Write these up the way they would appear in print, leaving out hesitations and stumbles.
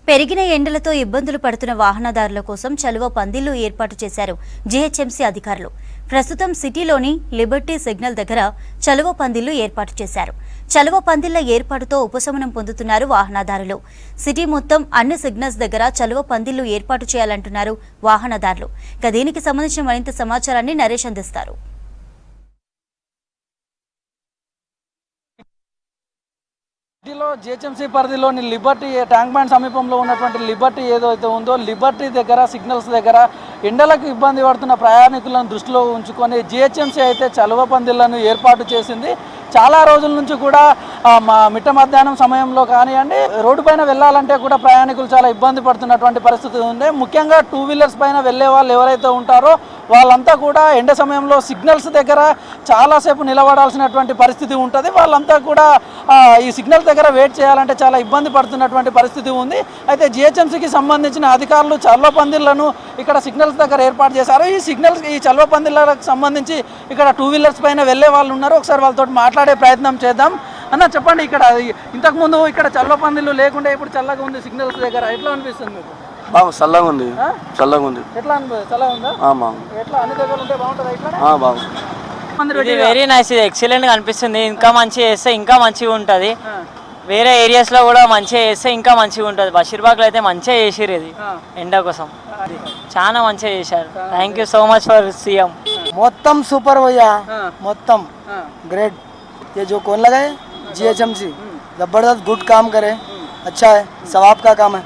పెరిగిన ఎండలతో ఇబ్బందులు పడుతున్న వాహనదారుల కోసం చలువ పందిళ్లు ఏర్పాటు చేశారు జీహెచ్ఎంసీ అధికారులు. ప్రస్తుతం సిటీలోని లిబర్టీ సిగ్నల్ దగ్గర చలువ పందిళ్లు ఏర్పాటు చేశారు. చలువ పందిళ్ల ఏర్పాటుతో ఉపశమనం పొందుతున్నారు వాహనదారులు. సిటీ మొత్తం అన్ని సిగ్నల్స్ దగ్గర చలువ పందిళ్లు ఏర్పాటు చేయాలంటున్నారు వాహనదారులు. దీనికి సంబంధించిన మరింత సమాచారాన్ని నరేష్ అందిస్తారు. సిటీలో జీహెచ్ఎంసీ పరిధిలోని లిబర్టీ ట్యాంక్ బండ్ సమీపంలో ఉన్నటువంటి లిబర్టీ ఏదైతే ఉందో లిబర్టీ దగ్గర సిగ్నల్స్ దగ్గర ఎండలకు ఇబ్బంది పడుతున్న ప్రయాణికులను దృష్టిలో ఉంచుకొని జీహెచ్ఎంసీ అయితే చలువ పందిళ్లను ఏర్పాటు చేసింది. చాలా రోజుల నుంచి కూడా మిట్ట మధ్యాహ్నం సమయంలో కానివ్వండి రోడ్డు పైన వెళ్ళాలంటే కూడా ప్రయాణికులు చాలా ఇబ్బంది పడుతున్నటువంటి పరిస్థితి ఉంది. ముఖ్యంగా 2 వీలర్స్ పైన వెళ్ళే వాళ్ళు ఎవరైతే ఉంటారో వాళ్ళంతా కూడా ఎండ సమయంలో సిగ్నల్స్ దగ్గర చాలాసేపు నిలబడాల్సినటువంటి పరిస్థితి ఉంటుంది. వాళ్ళంతా కూడా ఈ సిగ్నల్స్ దగ్గర వెయిట్ చేయాలంటే చాలా ఇబ్బంది పడుతున్నటువంటి పరిస్థితి ఉంది. అయితే జీహెచ్ఎంసీకి సంబంధించిన అధికారులు చల్వ పందిళ్లను ఇక్కడ సిగ్నల్స్ దగ్గర ఏర్పాటు చేశారు. ఈ చల్వ పందిళ్లకు సంబంధించి ఇక్కడ 2 వీలర్స్ పైన వెళ్ళే వాళ్ళు ఉన్నారు. ఒకసారి వాళ్ళతో మాట్లాడే ప్రయత్నం చేద్దాం. అన్న చెప్పండి, ఇక్కడ ఇంతకుముందు ఇక్కడ చల్వ పందిళ్ళు లేకుండా ఇప్పుడు చల్లగా ఉంది సిగ్నల్స్ దగ్గర, ఎట్లా అనిపిస్తుంది మీకు? బాగా చల్లగా ఉంది. చల్లగా ఉంది. ఎట్లా అనిపిస్తుంది? చల్లగా ఉందా? ఎట్లా అన్ని దగ్గర ఉంటే బాగుంటుంది ఇట్లా? బాగుంది. వెరీ నైస్, ఇది ఎక్సలెంట్గా అనిపిస్తుంది. ఇంకా మంచిగా చేస్తే ఇంకా మంచిగా ఉంటుంది. వేరే ఏరియాస్లో కూడా మంచిగా చేస్తే ఇంకా మంచిగా ఉంటుంది. బషీర్బాగ్లో అయితే మంచిగా చేసిరు, ఇది ఎండ కోసం చాలా మంచిగా చేశారు. Thank you so much for CM. మొత్తం సూపర్ भैया, మొత్తం ग्रेट। ये जो कौन लगाए जीएचएमसी, जबरदस्त गुड काम करे, अच्छा है, सवाब का काम है।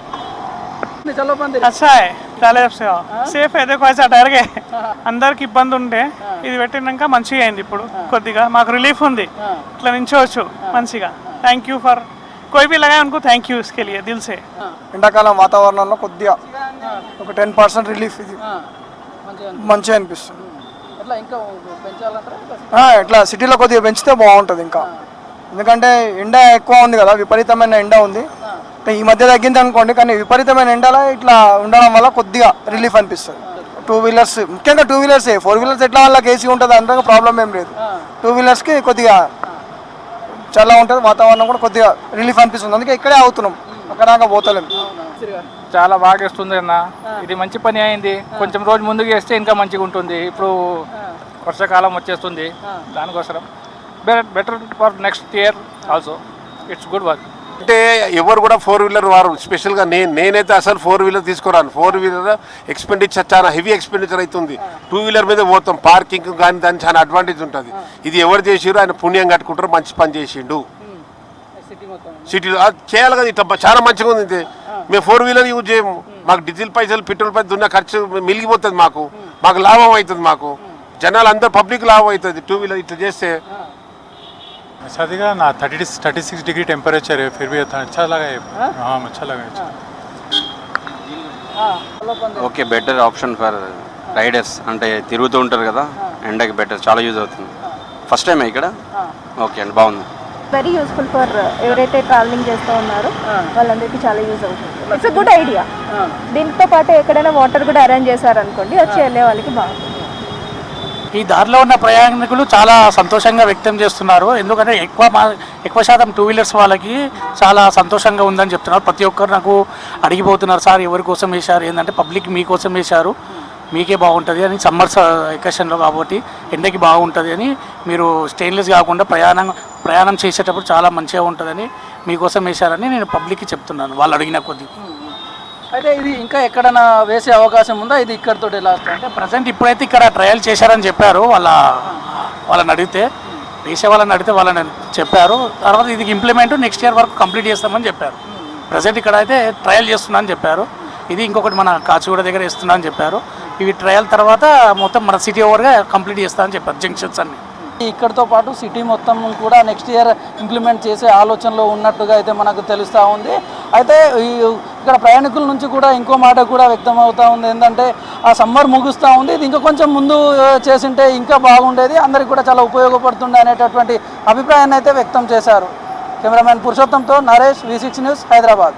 अच्छा है, సేఫ్ అయితే కొంచెం టైర్గా అందరికి ఇబ్బంది ఉంటే ఇది పెట్టినాక మంచిగా అయింది. ఇప్పుడు కొద్దిగా మాకు రిలీఫ్ ఉంది, ఇట్లా నించోవచ్చు మంచిగా. థ్యాంక్ యూ ఫర్ कोई भी लगाए उनको थैंक यू इसके लिए दिल से। ఎండాకాలం వాతావరణంలో కొద్దిగా ఒక 10% రిలీఫ్ ఇది మంచిగా అనిపిస్తుంది. ఇట్లా సిటీలో కొద్దిగా పెంచితే బాగుంటుంది ఇంకా, ఎందుకంటే ఎండ ఎక్కువ ఉంది కదా, విపరీతమైన ఎండ ఉంది. ఈ మధ్య తగ్గింది అనుకోండి, కానీ విపరీతమైన ఎండలో ఇట్లా ఉండడం వల్ల కొద్దిగా రిలీఫ్ అనిపిస్తుంది. 2 వీలర్స్ ముఖ్యంగా 2 వీలర్సే, 4 వీలర్స్ ఎట్లా వాళ్ళకి ఏసీ ఉంటుంది, అంతగా ప్రాబ్లం ఏం లేదు. 2 వీలర్స్కి కొద్దిగా చాలా ఉంటుంది, వాతావరణం కూడా కొద్దిగా రిలీఫ్ అనిపిస్తుంది. అందుకే ఇక్కడే అవుతున్నాం, అక్కడ పోతలేము. చాలా బాగా వస్తుంది అన్న, ఇది మంచి పని అయింది. కొంచెం రోజు ముందుకు వేస్తే ఇంకా మంచిగా ఉంటుంది. ఇప్పుడు వర్షాకాలం వచ్చేస్తుంది, దానికోసం better for next year also. It's good work. అంటే ఎవరు కూడా 4 వీలర్ వారు స్పెషల్గా నేనైతే అసలు 4 వీలర్ తీసుకురాను. 4 వీలర్ ఎక్స్పెండిచర్ చాలా హెవీ ఎక్స్పెండిచర్ అవుతుంది. 2 వీలర్ మీద పోతాం, పార్కింగ్ కానీ దానికి చాలా అడ్వాంటేజ్ ఉంటుంది. ఇది ఎవరు చేసిరు, ఆయన పుణ్యం కట్టుకుంటారు, మంచి పని చేసిండు. సిటీలో చేయాలి కదా, ఇట్లా చాలా మంచిగా ఉంది. మేము 4 వీలర్ యూజ్ చేయము, మాకు డీజిల్ పైసలు పెట్రోల్ పైసలు దున్న ఖర్చు మిలిగిపోతుంది, మాకు లాభం అవుతుంది. మాకు జనాలు అందరూ పబ్లిక్ లాభం అవుతుంది 2 వీలర్ ఇట్లా చేస్తే. अच्छा देगा ना, 36 डिग्री टेम्परेचर है, फिर भी अच्छा लगा है. हाँ अच्छा लगा है. Okay, better option for riders. అంటే తిరుగుతూ ఉంటారు కదా, ఎండకి బెటర్, చాలా యూజ్ అవుతుంది. ఫస్ట్ టైం ఇక్కడ. ఓకే అండి, బాగుంది. వెరీ యూస్ఫుల్ ఫర్ ఎవరైతే ట్రావెలింగ్ చేస్తూ ఉన్నారో వాళ్ళందరికీ చాలా యూజ్ అవుతుంది. It's good idea. దీంతో పాటు ఎక్కడైనా వాటర్ కూడా అరేంజ్ చేశారనుకోండి, వచ్చి వెళ్ళే వాళ్ళకి బాగుంటుంది. ఈ దారిలో ఉన్న ప్రయాణికులు చాలా సంతోషంగా వ్యక్తం చేస్తున్నారు. ఎందుకంటే ఎక్కువ శాతం 2 వీలర్స్ వాళ్ళకి చాలా సంతోషంగా ఉందని చెప్తున్నారు. ప్రతి ఒక్కరు నాకు అడిగిపోతున్నారు, సార్ ఎవరి కోసం వేశారు, ఏంటంటే పబ్లిక్ మీకోసం వేశారు, మీకే బాగుంటుంది అని, సమ్మర్ వెకేషన్లో కాబట్టి ఎండకి బాగుంటుంది అని, మీరు స్టెయిన్లెస్ కాకుండా ప్రయాణం చేసేటప్పుడు చాలా మంచిగా ఉంటుందని మీకోసం వేశారని నేను పబ్లిక్కి చెప్తున్నాను, వాళ్ళు అడిగిన కొద్ది. అయితే ఇది ఇంకా ఎక్కడైనా వేసే అవకాశం ఉందా? ఇది ఇక్కడతో లాస్ట్ అంటే ప్రజెంట్ ఇప్పుడైతే ఇక్కడ ట్రయల్ చేశారని చెప్పారు. వాళ్ళని అడిగితే, వేసే వాళ్ళని అడిగితే వాళ్ళని చెప్పారు. తర్వాత ఇది ఇంప్లిమెంట్ నెక్స్ట్ ఇయర్ వరకు కంప్లీట్ చేస్తామని చెప్పారు. ప్రజెంట్ ఇక్కడ అయితే ట్రయల్ చేస్తున్నా అని చెప్పారు. ఇది ఇంకొకటి మన కాచిగూడ దగ్గర ఇస్తున్నా అని చెప్పారు. ఇవి ట్రయల్ తర్వాత మొత్తం మన సిటీ ఓవర్గా కంప్లీట్ చేస్తా అని చెప్పారు, జంక్షన్స్ అన్ని. ఇక్కడితో పాటు సిటీ మొత్తం కూడా నెక్స్ట్ ఇయర్ ఇంప్లిమెంట్ చేసే ఆలోచనలో ఉన్నట్టుగా అయితే మనకు తెలుస్తూ ఉంది. అయితే ఇక్కడ ప్రయాణికుల నుంచి కూడా ఇంకో మాట కూడా వ్యక్తం అవుతూ ఉంది, ఏంటంటే ఆ సమ్మర్ ముగుస్తూ ఉంది, ఇది ఇంకా కొంచెం ముందు చేసింటే ఇంకా బాగుండేది, అందరికి కూడా చాలా ఉపయోగపడుతుండే అనేటటువంటి అభిప్రాయాన్ని అయితే వ్యక్తం చేశారు. కెమెరామ్యాన్ పురుషోత్తంతో నరేష్, V6 న్యూస్, హైదరాబాద్.